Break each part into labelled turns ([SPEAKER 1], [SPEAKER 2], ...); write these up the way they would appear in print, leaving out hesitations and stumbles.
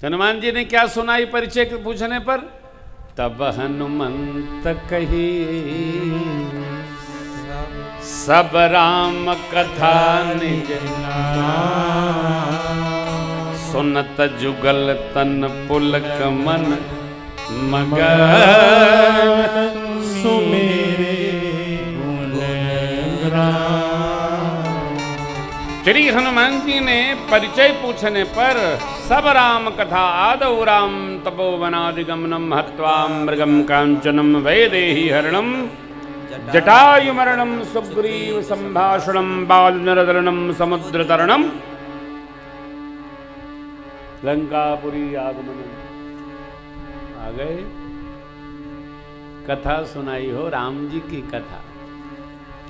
[SPEAKER 1] हनुमान जी ने क्या सुनाई परिचय के पूछने पर? तब हनुमंत कही सब राम कथा निज सुनत जुगल तन पुलक मन मगन सुमेरे श्री हनुमान जी ने परिचय पूछने पर सब राम कथा आदौ राम तपोवनादिगमनम हत्वा मृगम कांचनम वैदेही हरणम जटायुमरणम सुग्रीव संभाषणम बालनरदलनम समुद्र तरणम लंकापुरी आगमनम। आ गए, कथा सुनाई हो राम जी की कथा।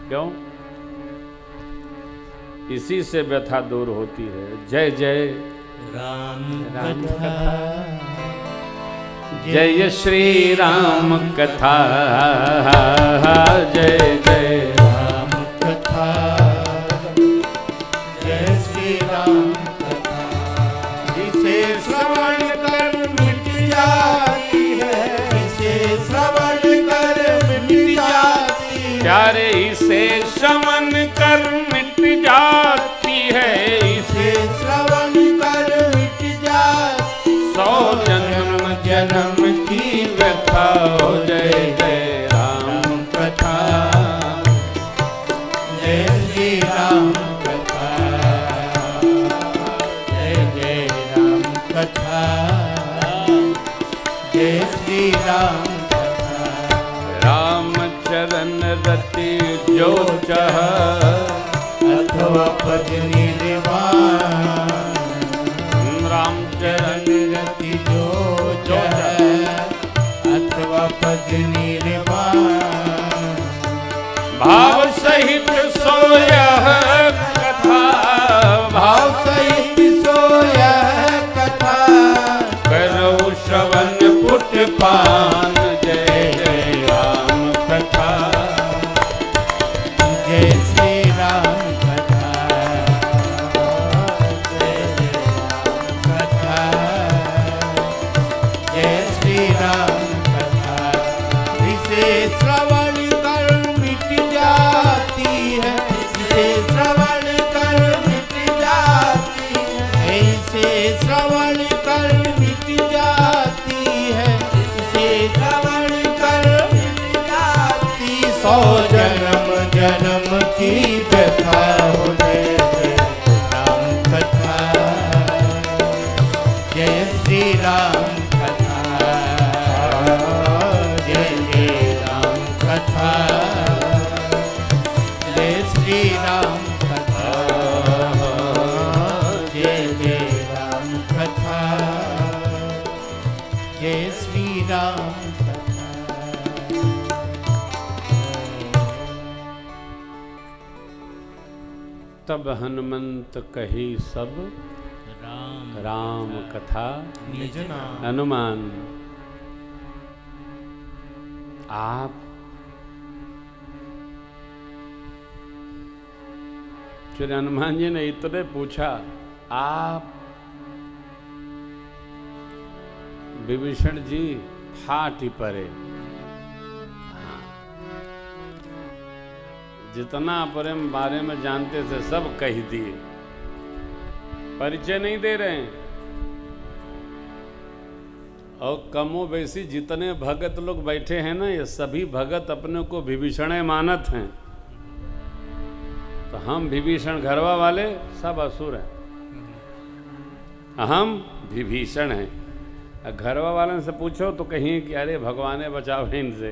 [SPEAKER 1] क्यों? इसी से व्यथा दूर होती है। जय जय
[SPEAKER 2] राम
[SPEAKER 1] राम
[SPEAKER 2] कथा,
[SPEAKER 1] जय श्री राम कथा, जय जय
[SPEAKER 2] राम कथा, जय श्री राम कथा, जिसे श्रवण कर मिट जाती है, जिसे श्रवण कर मिट जाती है,
[SPEAKER 1] प्यारे इसे श्रवण कर मिट जाती है, इसे
[SPEAKER 2] श्रवण कर मिट जाती,
[SPEAKER 1] 100 जन्म जन्म की व्यथा हो। जय जय राम
[SPEAKER 2] कथा, जय श्री राम कथा, जय जय राम कथा, जय श्री राम कथा।
[SPEAKER 1] राम चरण रति जो चाह
[SPEAKER 2] अथवा पद निर्वाण,
[SPEAKER 1] राम चरण
[SPEAKER 2] रति जो चाह अथवा पद निर्वाण,
[SPEAKER 1] भाव सहित सोयह कथा,
[SPEAKER 2] भाव सहित सोयह कथा,
[SPEAKER 1] करो श्रवण पुट पान। जय जय राम कथा,
[SPEAKER 2] जय श्री राम कथा, जय जय राम कथा, जय श्री राम कथा, जिसे श्रवण कर मिट जाती है, जिसे श्रवण कर मिट जाती है, ऐसे श्रवण कर मिट जाती है, जिसे श्रवण कर मिट जाती, 100 जन्म जन्म की व्यथा हो। जय जय राम कथा, जय श्री राम कथा, जय जय राम कथा, जय श्री राम कथा, जय जय राम कथा, जय श्री राम कथा।
[SPEAKER 1] तब हनुमंत कही सब राम कथा
[SPEAKER 2] निज नाम,
[SPEAKER 1] हनुमान आप श्री हनुमान जी ने इतने पूछा, आप विभीषण जी फाटी परे। जितना प्रेम बारे में जानते थे सब कह दिए, परिचय नहीं दे रहे हैं। और कमो बेसी जितने भगत लोग बैठे हैं ना, ये सभी भगत अपने को विभीषण मानत हैं। तो हम विभीषण घरवा वाले सब असुर हैं, हम विभीषण हैं। घरवा वाले से पूछो तो कहीं कि अरे भगवाने बचाओ इनसे।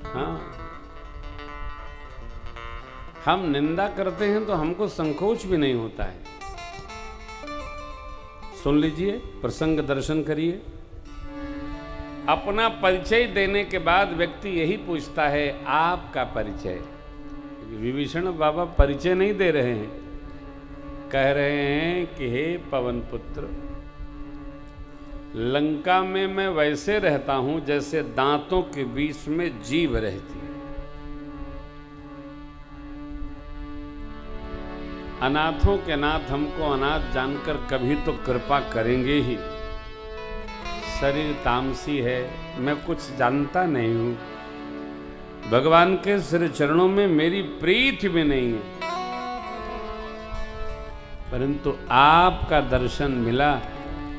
[SPEAKER 1] हाँ, हम निंदा करते हैं तो हमको संकोच भी नहीं होता है। सुन लीजिए, प्रसंग दर्शन करिए। अपना परिचय देने के बाद व्यक्ति यही पूछता है आपका परिचय। विभीषण बाबा परिचय नहीं दे रहे हैं, कह रहे हैं कि हे पवन पुत्र, लंका में मैं वैसे रहता हूं जैसे दांतों के बीच में जीभ रहती है। अनाथों के नाथ हमको अनाथ जानकर कभी तो कृपा करेंगे ही। शरीर तामसी है, मैं कुछ जानता नहीं हूं, भगवान के श्री चरणों में मेरी प्रीति भी नहीं है, परंतु आपका दर्शन मिला,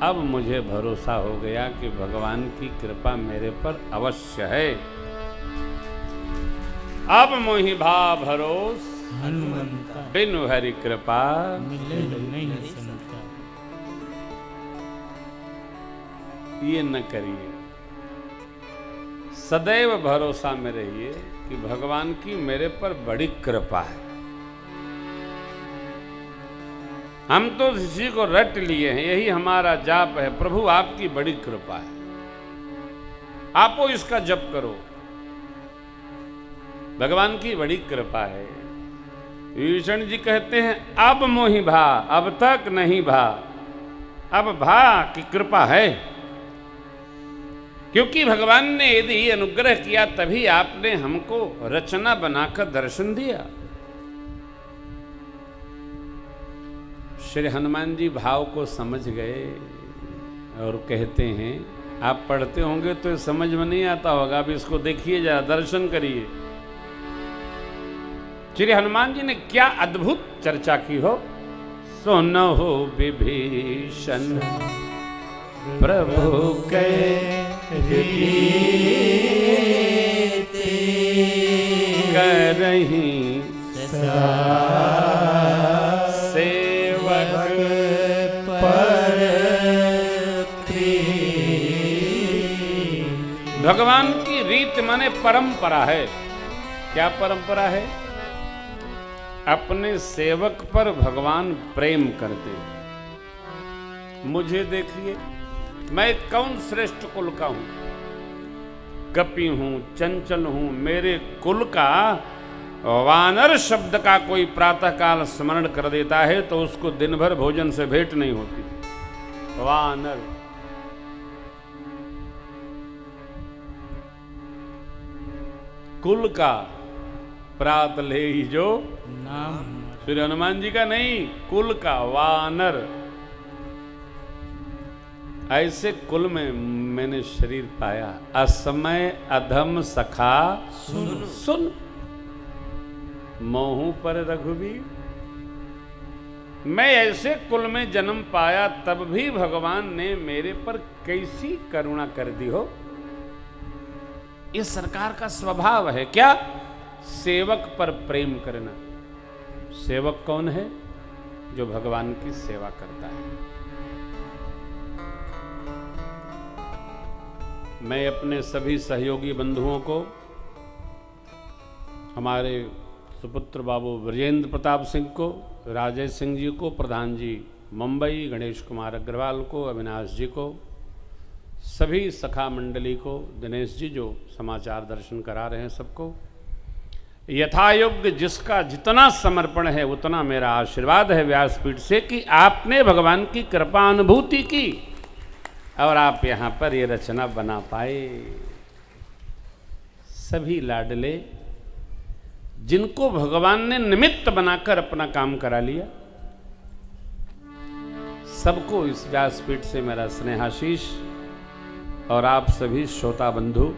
[SPEAKER 1] अब मुझे भरोसा हो गया कि भगवान की कृपा मेरे पर अवश्य है। अब मोहि भा भरोस
[SPEAKER 2] हनुमंता
[SPEAKER 1] बिनु हरि कृपा
[SPEAKER 2] मिले नहीं संता।
[SPEAKER 1] ये न करिए, सदैव भरोसा में रहिए कि भगवान की मेरे पर बड़ी कृपा है। हम तो इसी को रट लिए हैं, यही हमारा जाप है, प्रभु आपकी बड़ी कृपा है, आपो इसका जप करो, भगवान की बड़ी कृपा है। विभीषण जी कहते हैं अब मोहि भा, अब तक नहीं भा, अब भा की कृपा है, क्योंकि भगवान ने यदि अनुग्रह किया तभी आपने हमको रचना बनाकर दर्शन दिया। श्री हनुमान जी भाव को समझ गए और कहते हैं, आप पढ़ते होंगे तो समझ में नहीं आता होगा, अब इसको देखिए जरा, दर्शन करिए। श्री हनुमान जी ने क्या अद्भुत चर्चा की हो। सुनहु विभीषण प्रभु के करही सेवक
[SPEAKER 2] पर
[SPEAKER 1] भगवान की रीत माने परंपरा है। क्या परंपरा है? अपने सेवक पर भगवान प्रेम करते हैं। मुझे देखिए, मैं कौन श्रेष्ठ कुल का हूं, कपि हूं, चंचल हूं, मेरे कुल का वानर शब्द का कोई प्रातःकाल स्मरण कर देता है तो उसको दिन भर भोजन से भेंट नहीं होती। वानर कुल का प्रात ले जो
[SPEAKER 2] नाम
[SPEAKER 1] श्री हनुमान जी का नहीं, कुल का वानर। ऐसे कुल में मैंने शरीर पाया, असमय अधम सखा
[SPEAKER 2] सुन
[SPEAKER 1] सुन मोहू पर रघुवीर। मैं ऐसे कुल में जन्म पाया तब भी भगवान ने मेरे पर कैसी करुणा कर दी हो। इस सरकार का स्वभाव है क्या? सेवक पर प्रेम करना। सेवक कौन है? जो भगवान की सेवा करता है। मैं अपने सभी सहयोगी बंधुओं को, हमारे सुपुत्र बाबू ब्रजेंद्र प्रताप सिंह को, राजेश सिंह जी को, प्रधान जी मुंबई, गणेश कुमार अग्रवाल को, अविनाश जी को, सभी सखा मंडली को, दिनेश जी जो समाचार दर्शन करा रहे हैं सबको, यथायोग्य जिसका जितना समर्पण है उतना मेरा आशीर्वाद है व्यासपीठ से कि आपने भगवान की कृपा अनुभूति की और आप यहाँ पर ये रचना बना पाए। सभी लाडले जिनको भगवान ने निमित्त बनाकर अपना काम करा लिया, सबको इस व्यासपीठ से मेरा स्नेहाशीष। और आप सभी श्रोता बंधु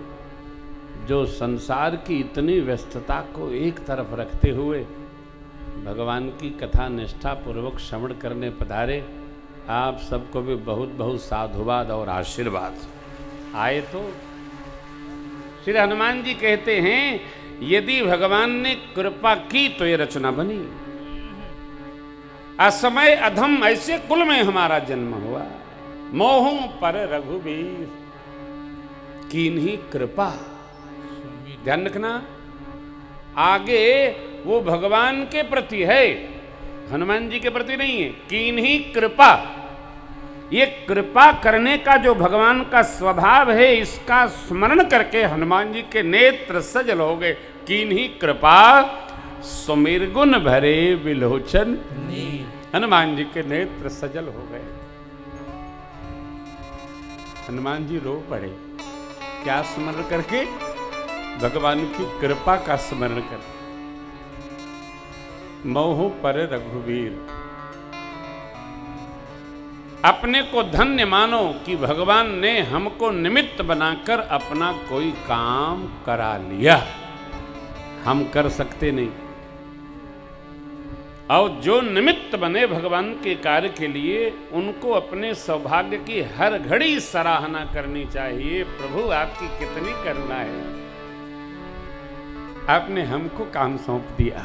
[SPEAKER 1] जो संसार की इतनी व्यस्तता को एक तरफ रखते हुए भगवान की कथा निष्ठा पूर्वक श्रवण करने पधारे, आप सबको भी बहुत बहुत साधुवाद और आशीर्वाद। आए तो श्री हनुमान जी कहते हैं, यदि भगवान ने कृपा की तो ये रचना बनी। असमय अधम ऐसे कुल में हमारा जन्म हुआ, मोहू पर रघुवीर कीन्ही कृपा। ध्यान रखना, आगे वो भगवान के प्रति है, हनुमान जी के प्रति नहीं है। कीन्ही कृपा, ये कृपा करने का जो भगवान का स्वभाव है, इसका स्मरण करके हनुमान जी के नेत्र सजल हो गए। कीन्ही कृपा सुमिर गुण भरे विलोचन, हनुमान जी के नेत्र सजल हो गए। हनुमान जी रो पड़े। क्या स्मरण करके? भगवान की कृपा का स्मरण कर। मोह पर रघुवीर। अपने को धन्य मानो कि भगवान ने हमको निमित्त बनाकर अपना कोई काम करा लिया। हम कर सकते नहीं। और जो निमित्त बने भगवान के कार्य के लिए, उनको अपने सौभाग्य की हर घड़ी सराहना करनी चाहिए। प्रभु आपकी कितनी करुणा है, आपने हमको काम सौंप दिया,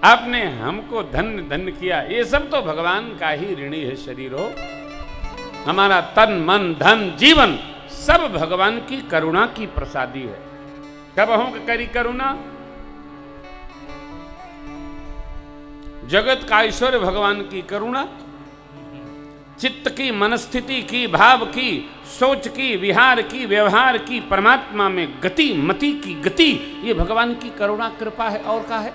[SPEAKER 1] आपने हमको धन्य धन्य किया। ये सब तो भगवान का ही ऋणी है शरीर हो। हमारा तन मन धन जीवन सब भगवान की करुणा की प्रसादी है। कब हम करी करुणा? जगत का ऐश्वर्य भगवान की करुणा, चित्त की मनस्थिति की, भाव की, सोच की, विहार की, व्यवहार की, परमात्मा में गति मति की गति, ये भगवान की करुणा कृपा है। और का है?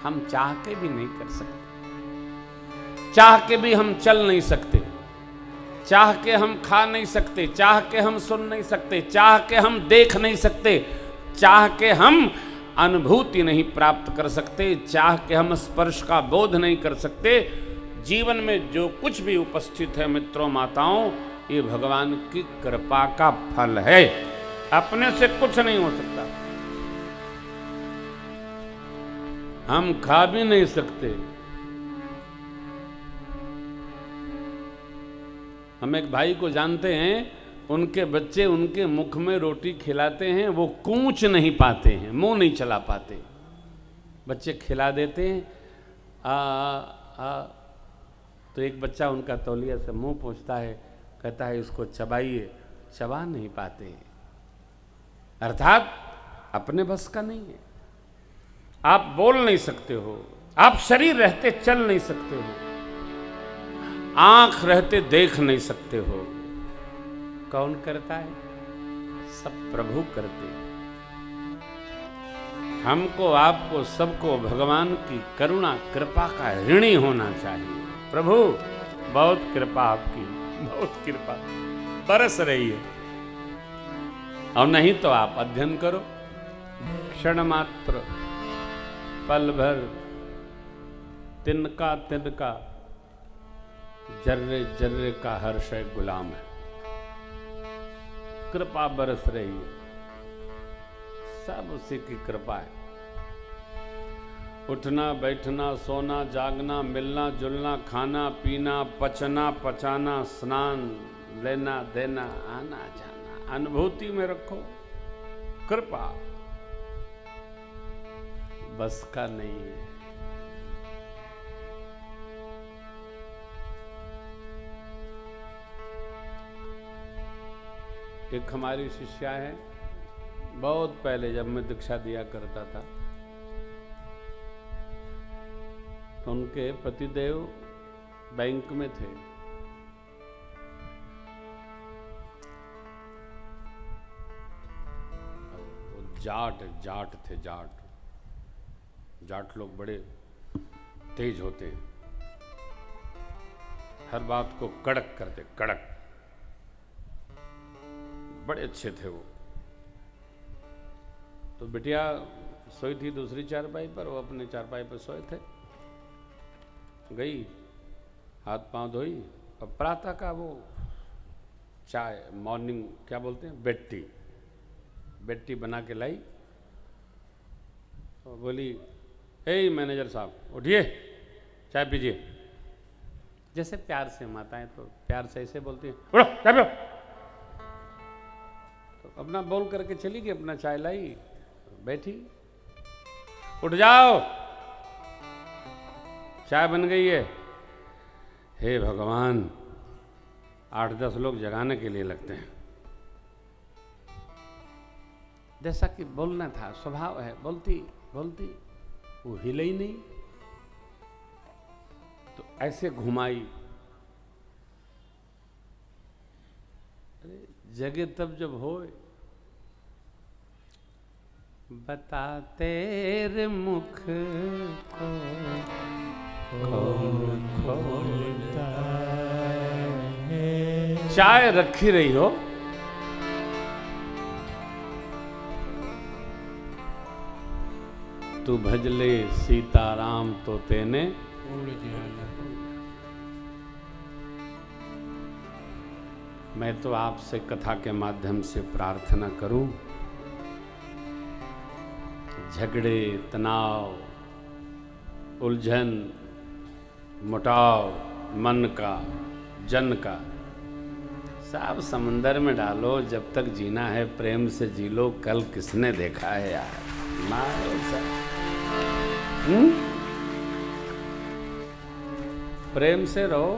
[SPEAKER 1] हम चाह के भी नहीं कर सकते, चाह के भी हम चल नहीं सकते, चाह के हम खा नहीं सकते, चाह के हम सुन नहीं सकते, चाह के हम देख नहीं सकते, चाह के हम अनुभूति नहीं प्राप्त कर सकते, चाह के हम स्पर्श का बोध नहीं कर सकते। जीवन में जो कुछ भी उपस्थित है मित्रों माताओं, ये भगवान की कृपा का फल है, अपने से कुछ नहीं हो सकता। हम खा भी नहीं सकते। हम एक भाई को जानते हैं, उनके बच्चे उनके मुख में रोटी खिलाते हैं, वो कूच नहीं पाते हैं, मुंह नहीं चला पाते। बच्चे खिला देते हैं तो एक बच्चा उनका तौलिया से मुंह पोंछता है, कहता है इसको चबाइए, चबा नहीं पाते। अर्थात अपने बस का नहीं है। आप बोल नहीं सकते हो, आप शरीर रहते चल नहीं सकते हो, आंख रहते देख नहीं सकते हो। कौन करता है? सब प्रभु करते हैं। हमको आपको सबको भगवान की करुणा कृपा का ऋणी होना चाहिए। प्रभु बहुत कृपा आपकी, बहुत कृपा बरस रही है। और नहीं तो आप अध्ययन करो, क्षण मात्र पल भर तिनका तिनका जर्रे जर्रे का हर्ष गुलाम है। कृपा बरस रही है, सब उसी की कृपा है। उठना बैठना सोना जागना मिलना जुलना खाना पीना पचना पचाना स्नान लेना देना आना जाना अनुभूति में रखो। कृपा बस का नहीं है। एक हमारी शिष्या है, बहुत पहले जब मैं दीक्षा दिया करता था तो उनके पतिदेव बैंक में थे। वो जाट थे। जाट लोग बड़े तेज होते हैं, हर बात को कड़क करते, कड़क, बड़े अच्छे थे वो। तो बिटिया सोई थी दूसरी चारपाई पर, वो अपने चारपाई पर सोए थे। गई, हाथ पांव धोई और प्रातः का वो चाय, मॉर्निंग क्या बोलते हैं, बेट्टी बना के लाई और बोली, ए मैनेजर साहब उठिए, चाय पीजिए। जैसे प्यार से माताएं तो प्यार से ऐसे बोलती हैं, उठो चाय पियो। तो अपना बोल करके चली गई, अपना चाय लाई, बैठी। उठ जाओ, चाय बन गई है। हे भगवान, 8-10 लोग जगाने के लिए लगते हैं। जैसा कि बोलना था, स्वभाव है, बोलती वो हिले ही नहीं। तो ऐसे घुमाई। अरे जगे तब जब होए, बता तेरे मुख को कौन खोलता है। चाय रखी रही हो, तू भजले सीताराम तो तेने
[SPEAKER 2] उड़ जाना।
[SPEAKER 1] मैं तो आपसे कथा के माध्यम से प्रार्थना करूं, झगड़े, तनाव, उलझन, मुटाव, मन का, जन का, सब समंदर में डालो। जब तक जीना है प्रेम से जी लो। कल किसने देखा है यार, मारो सब। प्रेम से रहो।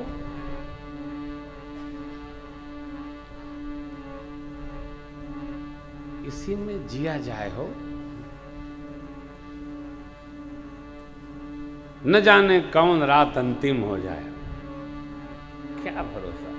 [SPEAKER 1] इसी में जिया जाए हो। न जाने कौन रात अंतिम हो जाए, क्या भरोसा।